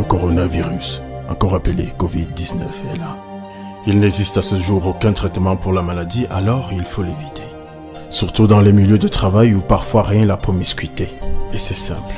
coronavirus, encore appelé Covid-19, est là. Il n'existe à ce jour aucun traitement pour la maladie, alors il faut l'éviter. Surtout dans les milieux de travail où parfois rien la promiscuité. Et c'est simple,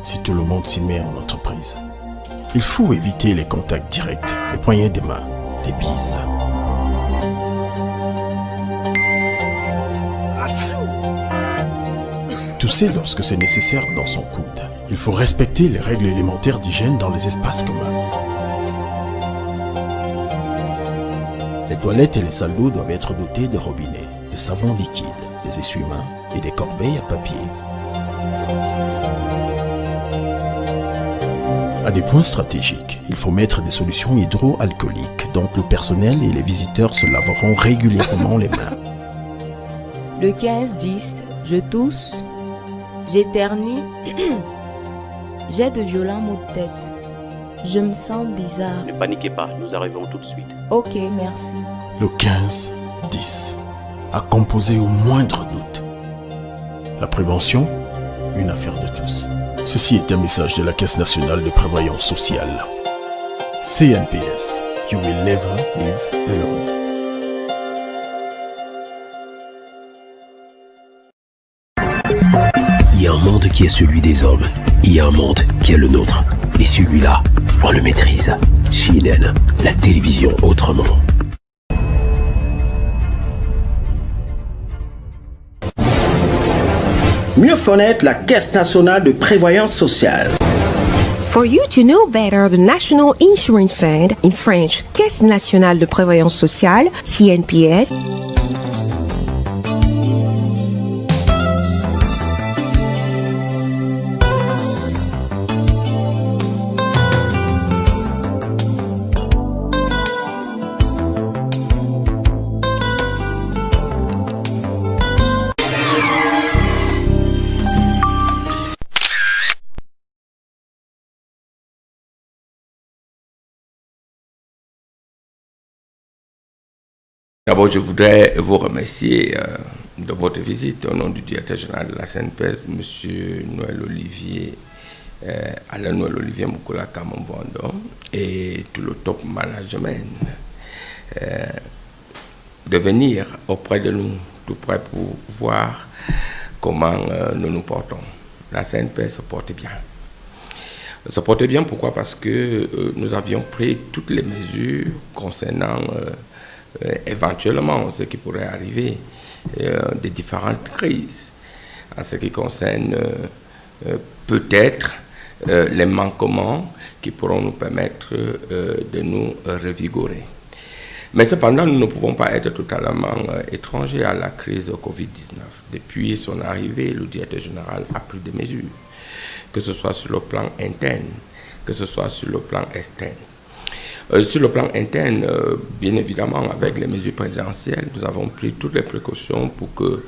si tout le monde s'y met en entreprise. Il faut éviter les contacts directs, les poignées des mains, les bises. Tousser lorsque c'est nécessaire dans son coude. Il faut respecter les règles élémentaires d'hygiène dans les espaces communs. Les toilettes et les salles d'eau doivent être dotées de robinets, de savons liquides, des essuie-mains et des corbeilles à papier. À des points stratégiques, il faut mettre des solutions hydroalcooliques, donc le personnel et les visiteurs se laveront régulièrement les mains. Le 15-10, je tousse, j'éternue, j'ai de violents maux de tête. Je me sens bizarre. Ne paniquez pas, nous arrivons tout de suite. Ok, merci. Le 15-10, à composer au moindre doute. La prévention, une affaire de tous. Ceci est un message de la Caisse nationale de prévoyance sociale. CNPS, you will never live alone. Il y a un monde qui est celui des hommes. Il y a un monde qui est le nôtre. Et celui-là, on le maîtrise. CNN, la télévision autrement. Mieux connaître la Caisse nationale de prévoyance sociale. For you to know better the National Insurance Fund, in French, Caisse nationale de prévoyance sociale, CNPS. D'abord, je voudrais vous remercier de votre visite au nom du directeur général de la CNPS, M. Noël Olivier, Alain Noël Olivier Moukoula Kamombondo, et tout le top management, de venir auprès de nous, tout près pour voir comment nous nous portons. La CNPS se porte bien. Se porte bien, pourquoi? Parce que nous avions pris toutes les mesures concernant éventuellement ce qui pourrait arriver des différentes crises en ce qui concerne peut-être les manquements qui pourront nous permettre de nous revigorer. Mais cependant, nous ne pouvons pas être totalement étrangers à la crise de Covid-19. Depuis son arrivée, le directeur général a pris des mesures, que ce soit sur le plan interne, que ce soit sur le plan externe. Sur le plan interne, bien évidemment, avec les mesures présidentielles, nous avons pris toutes les précautions pour que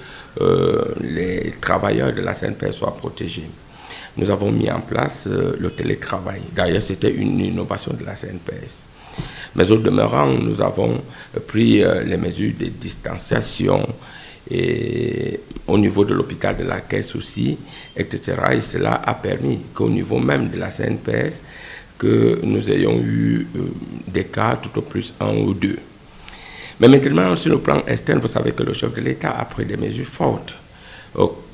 les travailleurs de la CNPS soient protégés. Nous avons mis en place le télétravail. D'ailleurs, c'était une innovation de la CNPS. Mais au demeurant, nous avons pris les mesures de distanciation et au niveau de l'hôpital de la Caisse aussi, etc. Et cela a permis qu'au niveau même de la CNPS, que nous ayons eu des cas tout au plus 1 ou 2. Mais maintenant, sur le plan externe, vous savez que le chef de l'État a pris des mesures fortes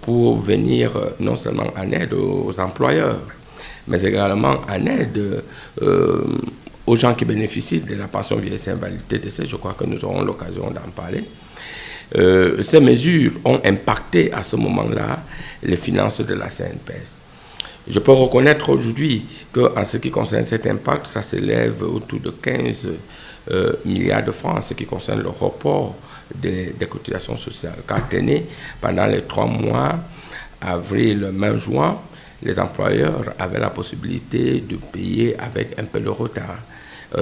pour venir non seulement en aide aux employeurs, mais également en aide aux gens qui bénéficient de la pension vieillesse et invalidité décès. Je crois que nous aurons l'occasion d'en parler. Ces mesures ont impacté à ce moment-là les finances de la CNPS. Je peux reconnaître aujourd'hui qu'en ce qui concerne cet impact, ça s'élève autour de 15 milliards de francs en ce qui concerne le report des cotisations sociales. Car tenez, pendant les 3 mois, avril, mai, juin, les employeurs avaient la possibilité de payer avec un peu de retard,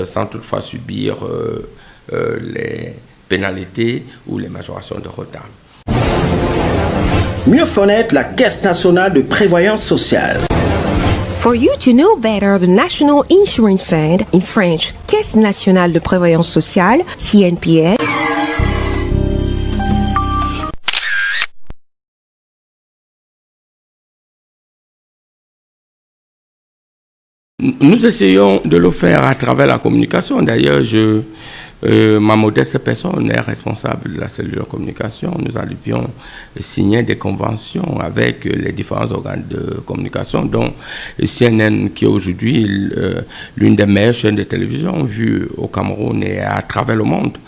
sans toutefois subir les pénalités ou les majorations de retard. Mieux connaître la Caisse nationale de prévoyance sociale. For you to know better the National Insurance Fund, in French, Caisse nationale de prévoyance sociale, CNPS. Nous essayons de le faire à travers la communication. D'ailleurs, ma modeste personne est responsable de la cellule de communication. Nous avions signé des conventions avec les différents organes de communication, dont CNN, qui est aujourd'hui l'une des meilleures chaînes de télévision vues au Cameroun et à travers le monde,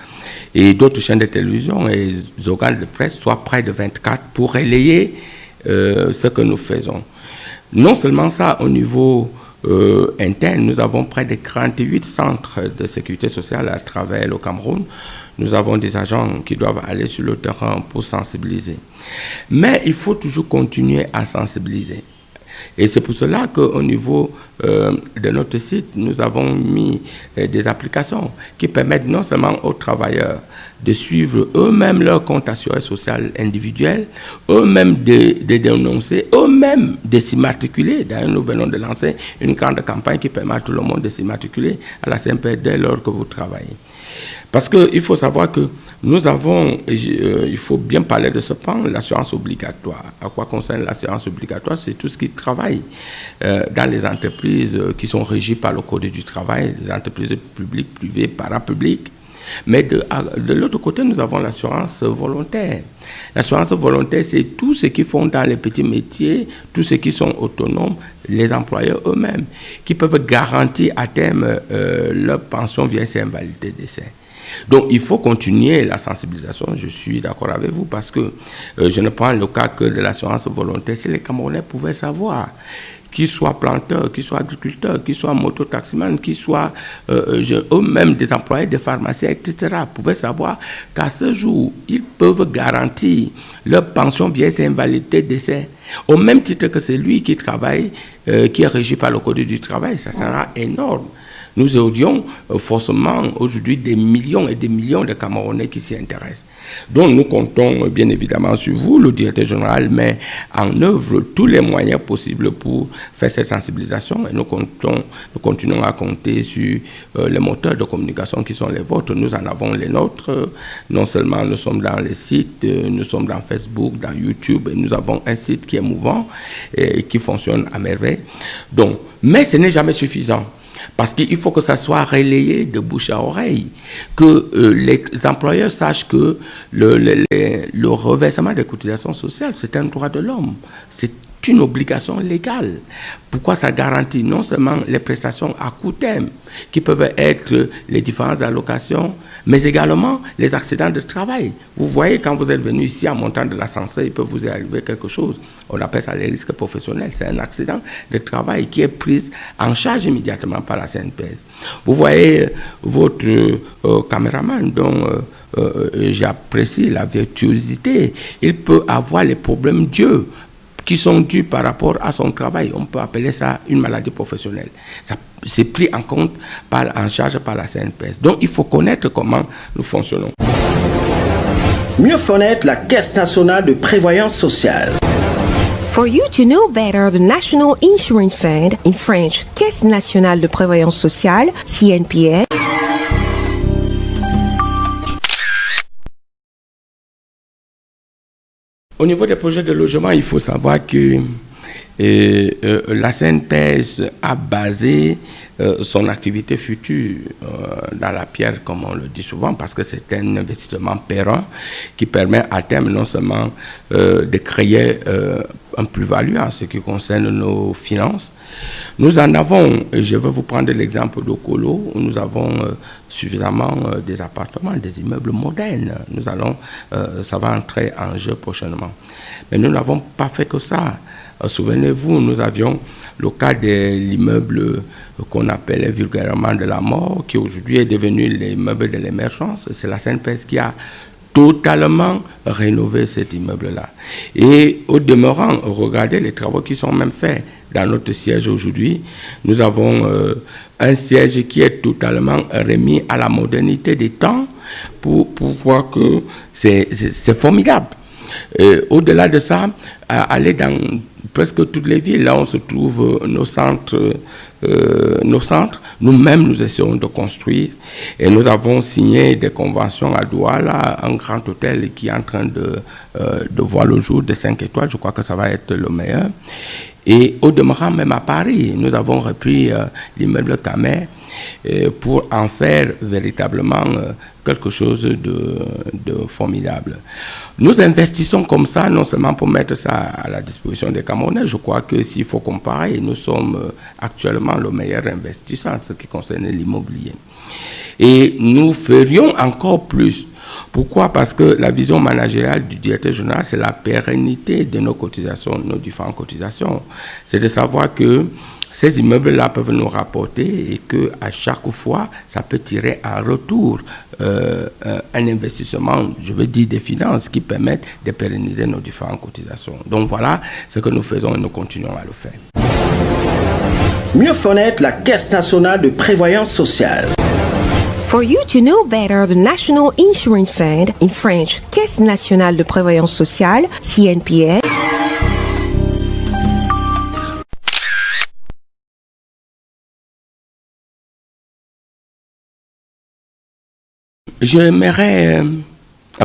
et d'autres chaînes de télévision et les organes de presse, soit près de 24, pour relayer ce que nous faisons. Non seulement ça, au niveau interne, nous avons près de 48 centres de sécurité sociale à travers le Cameroun. Nous avons des agents qui doivent aller sur le terrain pour sensibiliser. Mais il faut toujours continuer à sensibiliser. Et c'est pour cela qu'au niveau de notre site, nous avons mis des applications qui permettent non seulement aux travailleurs de suivre eux-mêmes leur compte assurance sociale individuel, eux-mêmes de dénoncer, eux-mêmes de s'immatriculer. D'ailleurs, nous venons de lancer une grande campagne qui permet à tout le monde de s'immatriculer à la CNPS dès lors que vous travaillez. Parce qu'il faut savoir que nous avons, il faut bien parler de ce pan, l'assurance obligatoire. À quoi concerne l'assurance obligatoire? C'est tout ce qui travaille dans les entreprises qui sont régies par le Code du travail, les entreprises publiques, privées, parapubliques. Mais de l'autre côté, nous avons l'assurance volontaire. L'assurance volontaire, c'est tout ce qu'ils font dans les petits métiers, tous ceux qui sont autonomes, les employeurs eux-mêmes, qui peuvent garantir à terme leur pension vieillesse et invalidité décès. Donc, il faut continuer la sensibilisation, je suis d'accord avec vous, parce que je ne prends le cas que de l'assurance volontaire. Si les Camerounais pouvaient savoir, qu'ils soient planteurs, qu'ils soient agriculteurs, qu'ils soient mototaximans, qu'ils soient eux-mêmes des employés de pharmacie, etc., pouvaient savoir qu'à ce jour, ils peuvent garantir leur pension vieillesse et invalidité décès, au même titre que celui qui travaille, qui est régi par le Code du travail. Ça sera énorme. Nous aurions forcément aujourd'hui des millions et des millions de Camerounais qui s'y intéressent. Donc nous comptons bien évidemment sur vous, le directeur général, met en œuvre tous les moyens possibles pour faire cette sensibilisation, et nous continuons à compter sur les moteurs de communication qui sont les vôtres. Nous en avons les nôtres. Non seulement nous sommes dans les sites, nous sommes dans Facebook, dans YouTube, et nous avons un site qui est mouvant et qui fonctionne à merveille. Donc, mais ce n'est jamais suffisant. Parce qu'il faut que ça soit relayé de bouche à oreille, que les employeurs sachent que le reversement des cotisations sociales, c'est un droit de l'homme, c'est une obligation légale. Pourquoi ça garantit non seulement les prestations à court terme, qui peuvent être les différentes allocations, mais également les accidents de travail. Vous voyez, quand vous êtes venu ici en montant de l'ascenseur, il peut vous arriver quelque chose. On appelle ça les risques professionnels. C'est un accident de travail qui est pris en charge immédiatement par la CNPS. Vous voyez votre caméraman dont j'apprécie la virtuosité. Il peut avoir les problèmes d'yeux qui sont dus par rapport à son travail. On peut appeler ça une maladie professionnelle. Ça, c'est pris en compte, en charge par la CNPS. Donc, il faut connaître comment nous fonctionnons. Mieux connaître la Caisse nationale de prévoyance sociale. For you to know better, the National Insurance Fund, in French, Caisse nationale de prévoyance sociale, CNPS. Au niveau des projets de logement, il faut savoir que la CNPS a basé son activité future dans la pierre, comme on le dit souvent, parce que c'est un investissement pérenne qui permet à terme non seulement de créer un plus-value en ce qui concerne nos finances. Nous en avons, je vais vous prendre l'exemple de Colo, où nous avons suffisamment des appartements, des immeubles modernes. Ça va entrer en jeu prochainement. Mais nous n'avons pas fait que ça. Souvenez-vous, nous avions le cas de l'immeuble qu'on appelait vulgairement de la mort, qui aujourd'hui est devenu l'immeuble de l'émergence. C'est la CNPS qui a totalement rénové cet immeuble-là. Et au demeurant, regardez les travaux qui sont même faits dans notre siège aujourd'hui. Nous avons un siège qui est totalement remis à la modernité des temps pour voir que c'est formidable. Au-delà de ça, aller dans presque toutes les villes, là où se trouvent nos centres, nous-mêmes, nous essayons de construire. Et nous avons signé des conventions à Douala, un grand hôtel qui est en train de voir le jour, de 5 étoiles. Je crois que ça va être le meilleur. Et au demeurant, même à Paris, nous avons repris l'immeuble Camet pour en faire véritablement quelque chose de formidable. Nous investissons comme ça, non seulement pour mettre ça à la disposition des Camerounais. Je crois que s'il faut comparer, nous sommes actuellement le meilleur investisseur en ce qui concerne l'immobilier. Et nous ferions encore plus. Pourquoi? Parce que la vision managériale du directeur général, c'est la pérennité de nos cotisations, nos différentes cotisations. C'est de savoir que ces immeubles-là peuvent nous rapporter et qu'à chaque fois, ça peut tirer en retour un investissement, je veux dire des finances, qui permettent de pérenniser nos différentes cotisations. Donc voilà ce que nous faisons et nous continuons à le faire. Mieux connaître la Caisse nationale de prévoyance sociale. For you to know better, the National Insurance Fund, in French, Caisse nationale de prévoyance sociale, CNPS. J'aimerais,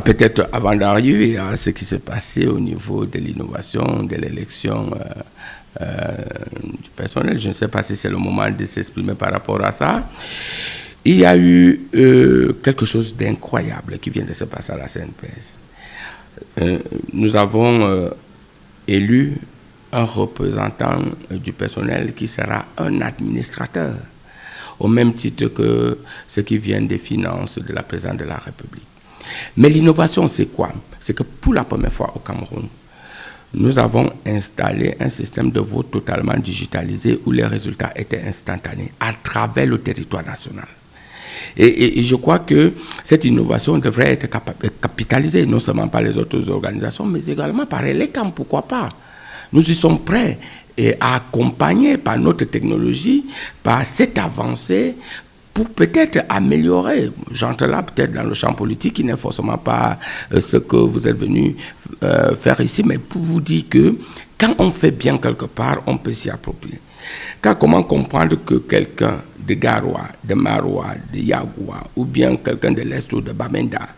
peut-être avant d'arriver à ce qui s'est passé au niveau de l'innovation, de l'élection du personnel, je ne sais pas si c'est le moment de s'exprimer par rapport à ça. Il y a eu quelque chose d'incroyable qui vient de se passer à la CNPS. Nous avons élu un représentant du personnel qui sera un administrateur, au même titre que ceux qui viennent des finances de la présidente de la République. Mais l'innovation, c'est quoi? C'est que pour la première fois au Cameroun, nous avons installé un système de vote totalement digitalisé où les résultats étaient instantanés à travers le territoire national. Et je crois que cette innovation devrait être capitalisée non seulement par les autres organisations, mais également par l'ECAM, pourquoi pas. Nous y sommes prêts et à accompagner par notre technologie, par cette avancée, pour peut-être améliorer. J'entre là peut-être dans le champ politique, qui n'est forcément pas ce que vous êtes venu faire ici, mais pour vous dire que quand on fait bien quelque part, on peut s'y approprier. Car comment comprendre que quelqu'un de Garoua, de Maroua, de Yagoua, ou bien quelqu'un de l'Est ou de Bamenda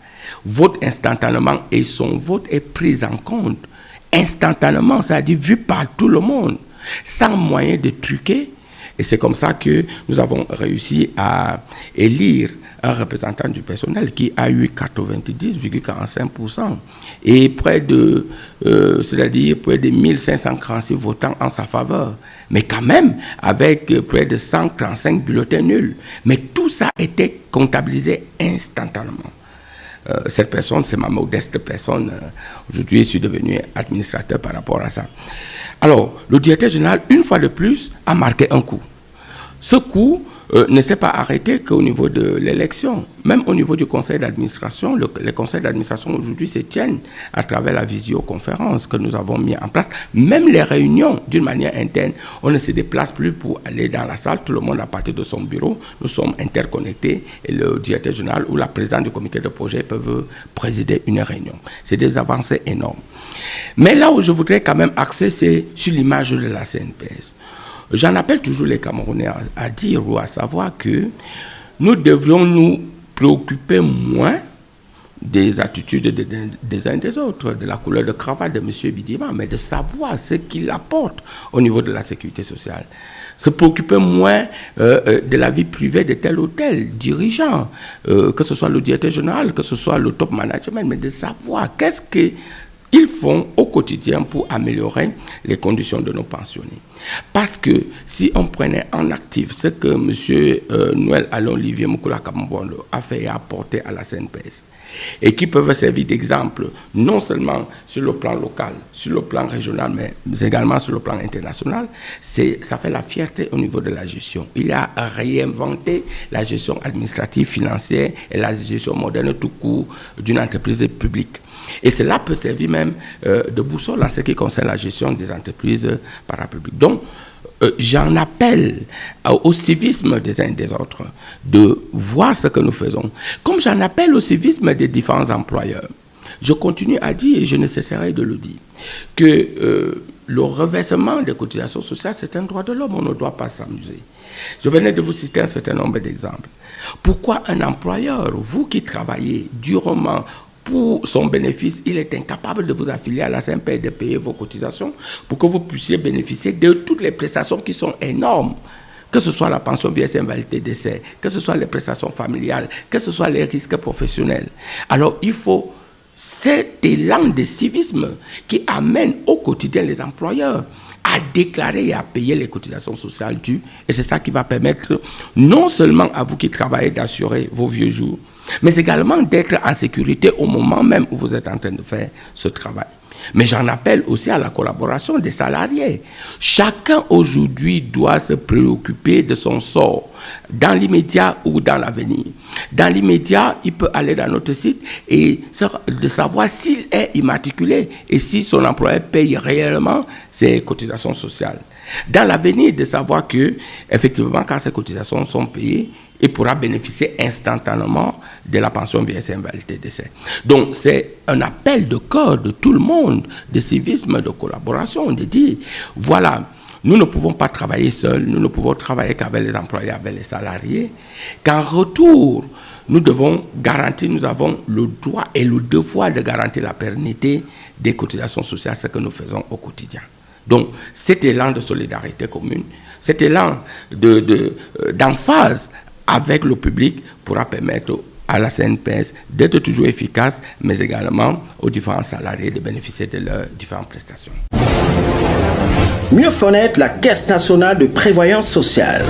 vote instantanément et son vote est pris en compte instantanément, c'est-à-dire vu par tout le monde, sans moyen de truquer. Et c'est comme ça que nous avons réussi à élire un représentant du personnel qui a eu 90,45% et près de 1546 votants en sa faveur. Mais quand même, avec près de 135 bulletins nuls. Mais tout ça était comptabilisé instantanément. Cette personne, c'est ma modeste personne. Aujourd'hui, je suis devenu administrateur par rapport à ça. Alors, le directeur général, une fois de plus, a marqué un coup. Ce coup ne s'est pas arrêté qu'au niveau de l'élection. Même au niveau du conseil d'administration, les conseils d'administration aujourd'hui se tiennent à travers la visioconférence que nous avons mis en place. Même les réunions, d'une manière interne, on ne se déplace plus pour aller dans la salle. Tout le monde à partir de son bureau. Nous sommes interconnectés et le directeur général ou la présidente du comité de projet peuvent présider une réunion. C'est des avancées énormes. Mais là où je voudrais quand même axer, c'est sur l'image de la CNPS. J'en appelle toujours les Camerounais à dire ou à savoir que nous devrions nous préoccuper moins des attitudes des uns des autres, de la couleur de cravate de M. Bidima, mais de savoir ce qu'il apporte au niveau de la sécurité sociale. Se préoccuper moins de la vie privée de tel ou tel dirigeant, que ce soit le directeur général, que ce soit le top management, mais de savoir qu'est-ce qu'ils font au quotidien pour améliorer les conditions de nos pensionnés. Parce que si on prenait en actif ce que M. Noël Alain-Olivier Moukoula Kambondo a fait et a apporté à la CNPS, et qui peuvent servir d'exemple non seulement sur le plan local, sur le plan régional, mais également sur le plan international, ça fait la fierté au niveau de la gestion. Il a réinventé la gestion administrative, financière et la gestion moderne tout court d'une entreprise publique. Et cela peut servir même de boussole en ce qui concerne la gestion des entreprises parapubliques. Donc, j'en appelle au civisme des uns et des autres de voir ce que nous faisons. Comme j'en appelle au civisme des différents employeurs, je continue à dire, et je ne cesserai de le dire, que le reversement des cotisations sociales, c'est un droit de l'homme, on ne doit pas s'amuser. Je venais de vous citer un certain nombre d'exemples. Pourquoi un employeur, vous qui travaillez durement pour son bénéfice, il est incapable de vous affilier à la CNPS et de payer vos cotisations pour que vous puissiez bénéficier de toutes les prestations qui sont énormes, que ce soit la pension vieillesse, invalidité, décès, que ce soit les prestations familiales, que ce soit les risques professionnels. Alors il faut cet élan de civisme qui amène au quotidien les employeurs à déclarer et à payer les cotisations sociales dues. Et c'est ça qui va permettre non seulement à vous qui travaillez d'assurer vos vieux jours, mais également d'être en sécurité au moment même où vous êtes en train de faire ce travail. Mais j'en appelle aussi à la collaboration des salariés. Chacun aujourd'hui doit se préoccuper de son sort, dans l'immédiat ou dans l'avenir. Dans l'immédiat, il peut aller dans notre site et de savoir s'il est immatriculé et si son employeur paye réellement ses cotisations sociales. Dans l'avenir, de savoir que, effectivement, quand ces cotisations sont payées, il pourra bénéficier instantanément de la pension vieillesse, invalidité, décès. Donc, c'est un appel de cœur de tout le monde, de civisme, de collaboration, de dire, voilà, nous ne pouvons pas travailler seuls, nous ne pouvons travailler qu'avec les employés, avec les salariés, qu'en retour, nous devons garantir, nous avons le droit et le devoir de garantir la pérennité des cotisations sociales, ce que nous faisons au quotidien. Donc, cet élan de solidarité commune, cet élan d'emphase avec le public pourra permettre à la CNPS d'être toujours efficace, mais également aux différents salariés de bénéficier de leurs différentes prestations. Mieux connaître la Caisse nationale de prévoyance sociale.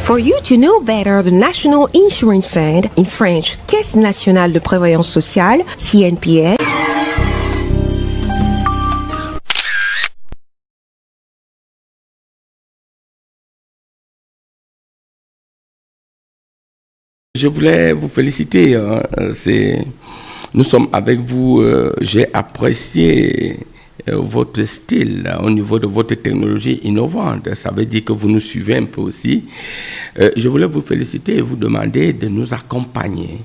For you to know better, the National Insurance Fund, in French, Caisse nationale de prévoyance sociale, CNPS. Je voulais vous féliciter. Nous sommes avec vous. J'ai apprécié votre style au niveau de votre technologie innovante. Ça veut dire que vous nous suivez un peu aussi. Je voulais vous féliciter et vous demander de nous accompagner.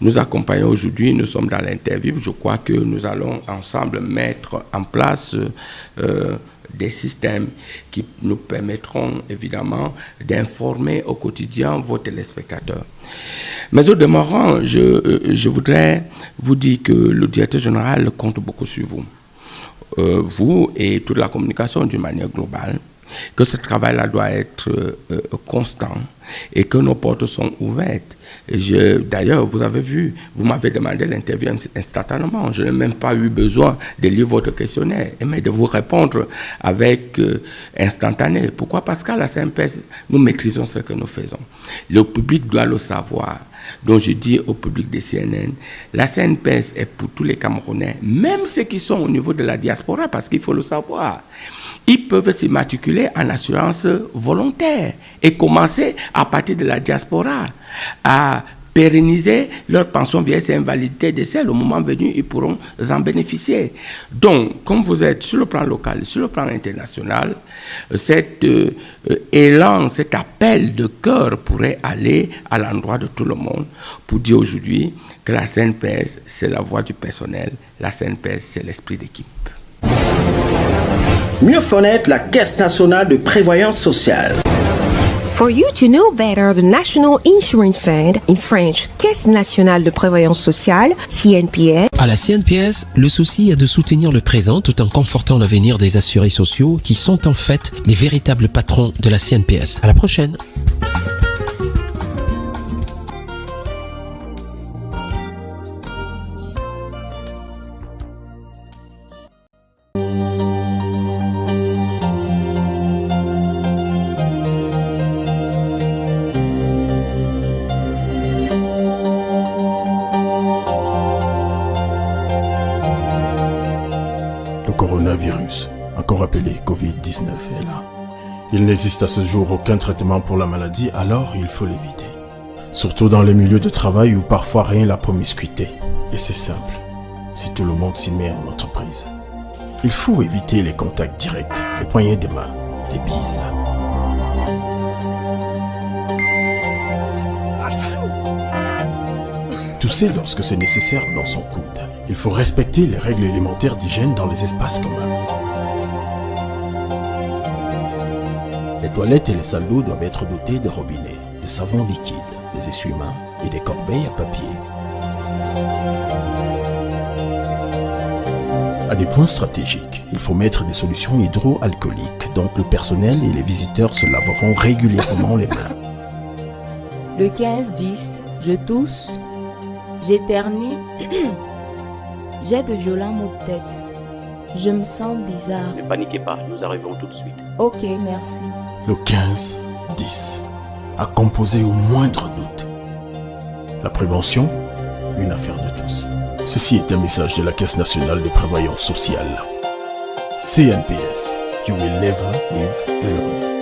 Nous accompagnons aujourd'hui, nous sommes dans l'interview. Je crois que nous allons ensemble mettre en place des systèmes qui nous permettront évidemment d'informer au quotidien vos téléspectateurs. Mais au demeurant, je voudrais vous dire que le directeur général compte beaucoup sur vous. Vous et toute la communication d'une manière globale, que ce travail-là doit être constant et que nos portes sont ouvertes. D'ailleurs, vous avez vu, vous m'avez demandé l'interview instantanément. Je n'ai même pas eu besoin de lire votre questionnaire, mais de vous répondre avec instantané. Pourquoi? Parce qu'à la CNPS, nous maîtrisons ce que nous faisons. Le public doit le savoir. Donc je dis au public de CNN, la CNPS est pour tous les Camerounais, même ceux qui sont au niveau de la diaspora, parce qu'il faut le savoir. Ils peuvent s'immatriculer en assurance volontaire et commencer à partir de la diaspora à pérenniser leur pension vieillesse et invalidité décès. Le moment venu, ils pourront en bénéficier. Donc, comme vous êtes sur le plan local, sur le plan international, cet élan, cet appel de cœur pourrait aller à l'endroit de tout le monde pour dire aujourd'hui que la CNPS, c'est la voix du personnel, la CNPS, c'est l'esprit d'équipe. Mieux connaître la Caisse nationale de prévoyance sociale. For you to know better, the National Insurance Fund, in French, Caisse nationale de prévoyance sociale, CNPS. À la CNPS, le souci est de soutenir le présent tout en confortant l'avenir des assurés sociaux qui sont en fait les véritables patrons de la CNPS. À la prochaine. Coronavirus, encore appelé Covid-19, est là. Il n'existe à ce jour aucun traitement pour la maladie, alors il faut l'éviter. Surtout dans les milieux de travail où parfois rien la promiscuité. Et c'est simple, si tout le monde s'y met en entreprise. Il faut éviter les contacts directs, les poignées de main, les bises. Tousser lorsque c'est nécessaire dans son coude. Il faut respecter les règles élémentaires d'hygiène dans les espaces communs. toilettes et les salles d'eau doivent être dotées de robinets, de savon liquide, des essuie-mains et des corbeilles à papier. À des points stratégiques, il faut mettre des solutions hydroalcooliques, donc le personnel et les visiteurs se laveront régulièrement les mains. Le 15-10, je tousse, j'éternue, j'ai de violents maux de tête. Je me sens bizarre. Ne paniquez pas, nous arrivons tout de suite. Ok, merci. Le 15-10, à composer au moindre doute. La prévention, une affaire de tous. Ceci est un message de la Caisse nationale de prévoyance sociale. CNPS, you will never live alone.